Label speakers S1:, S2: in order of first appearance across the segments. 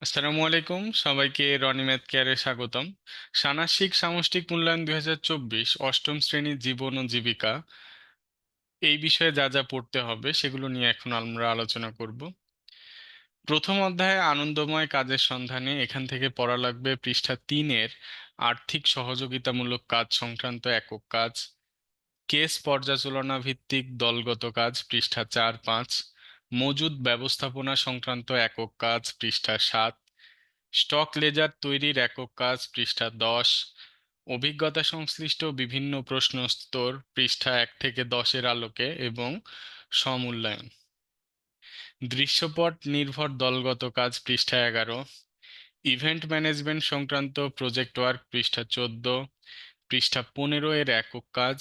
S1: আসসালামু আলাইকুম, সবাইকে রনি ম্যাথ কেয়ারে স্বাগতম। ষান্মাসিক সামষ্টিক মূল্যায়ন 2024 অষ্টম শ্রেণীর জীবন ও জীবিকা এই বিষয়ে যা যা পড়তে হবে সেগুলো নিয়ে এখন আমরা আলোচনা করব। প্রথম অধ্যায়ে আনন্দময় কাজের সন্ধানে এখান থেকে পড়া লাগবে পৃষ্ঠা 3-এর আর্থিক সহযোগিতামূলক কাজ সংক্রান্ত একক কাজ। কেস পর্যালোচনা ভিত্তিক দলগত কাজ পৃষ্ঠা 4-5। মজুদ ব্যবস্থাপনা সংক্রান্ত একক কাজ পৃষ্ঠা 7। স্টক লেজার তৈরির একক কাজ পৃষ্ঠা 10। অভিজ্ঞতা সংশ্লিষ্ট বিভিন্ন প্রশ্নোত্তর পৃষ্ঠা 1 থেকে 10-এর আলোকে এবং সমূল্যায়ন। দৃশ্যপট নির্ভর দলগত কাজ পৃষ্ঠা 11। ইভেন্ট ম্যানেজমেন্ট সংক্রান্ত প্রজেক্ট ওয়ার্ক পৃষ্ঠা 14। পৃষ্ঠা 15-এর একক কাজ।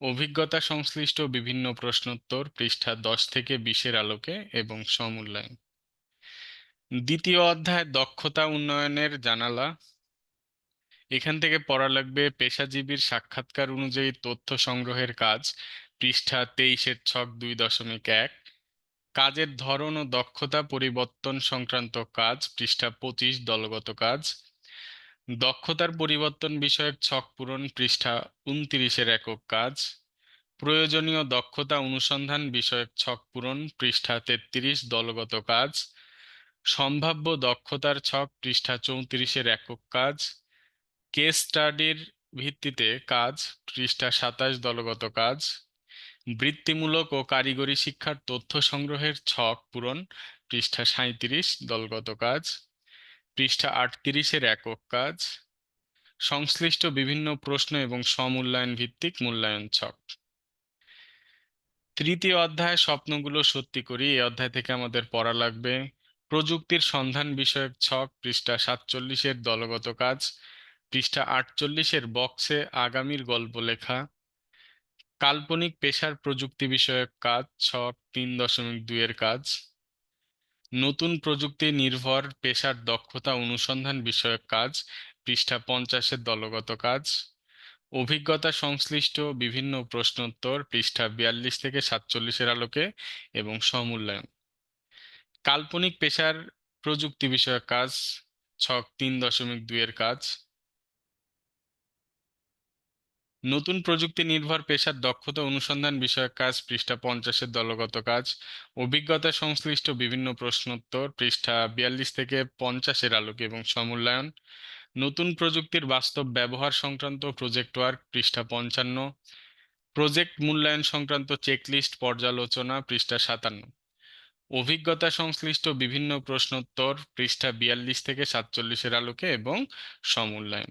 S1: অভিজ্ঞতা সংশ্লিষ্ট বিভিন্ন প্রশ্নোত্তর পৃষ্ঠা 10 থেকে 20-এর আলোকে এবং সমূল্যায়ন। দ্বিতীয় অধ্যায় দক্ষতা উন্নয়নের জানালা। এখান থেকে পড়া লাগবে পেশাজীবীর সাক্ষাৎকার অনুযায়ী তথ্য সংগ্রহের কাজ পৃষ্ঠা 23-এর ছক 2.1। কাজের ধরন ও দক্ষতা পরিবর্তন সংক্রান্ত কাজ পৃষ্ঠা 25 দলগত কাজ। দক্ষতার পরিবর্তন বিষয়ক ছক পূরণ পৃষ্ঠা 29-এর একক কাজ। প্রয়োজনীয় দক্ষতা অনুসন্ধান বিষয়ক ছক পূরণ পৃষ্ঠা 33 দলগত কাজ। সম্ভাব্য দক্ষতার ছক পৃষ্ঠা 34-এর একক কাজ। কেস স্টাডির ভিত্তিতে কাজ পৃষ্ঠা 27 দলগত কাজ। বৃত্তিমূলক ও কারিগরি শিক্ষার তথ্য সংগ্রহের ছক পূরণ পৃষ্ঠা 37 দলগত কাজ। পৃষ্ঠা 38-এর একক কাজ। সংশ্লিষ্ট বিভিন্ন প্রশ্ন এবং সমূল্যায়ন ভিত্তিক মূল্যায়ন ছক। তৃতীয় অধ্যায় স্বপ্নগুলো সত্যি করি। এই অধ্যায় থেকে আমাদের পড়া লাগবে প্রযুক্তির সন্ধান বিষয়ক ছক পৃষ্ঠা 47-এর দলগত কাজ। পৃষ্ঠা 48-এর বক্সে আগামীর গল্প লেখা। কাল্পনিক পেশার প্রযুক্তি বিষয়ক কাজ ছক 3.2-এর কাজ। নতুন প্রযুক্তি নির্ভর পেশার দক্ষতা অনুসন্ধান বিষয়ক কাজ পৃষ্ঠা 50-এর দলগত কাজ। অভিজ্ঞতা সংশ্লিষ্ট বিভিন্ন প্রশ্নোত্তর পৃষ্ঠা 42 থেকে 47-এর আলোকে এবং সমূল্যায়ন। কাল্পনিক পেশার প্রযুক্তি বিষয়ক কাজ ছক 3.2-এর কাজ। নতুন প্রযুক্তি নির্ভর পেশার দক্ষতা অনুসন্ধান বিষয়ক কাজ পৃষ্ঠা 50-এর দলগত কাজ। অভিজ্ঞতা সংশ্লিষ্ট বিভিন্ন প্রশ্নোত্তর পৃষ্ঠা 42 থেকে 50-এর আলোকে এবং সমূল্যায়ন। নতুন প্রযুক্তির বাস্তব ব্যবহার সংক্রান্ত প্রজেক্ট ওয়ার্ক পৃষ্ঠা 55। প্রজেক্ট মূল্যায়ন সংক্রান্ত চেকলিস্ট পর্যালোচনা পৃষ্ঠা 57। অভিজ্ঞতা সংশ্লিষ্ট বিভিন্ন প্রশ্নোত্তর পৃষ্ঠা 42 থেকে 47-এর আলোকে এবং সমূল্যায়ন।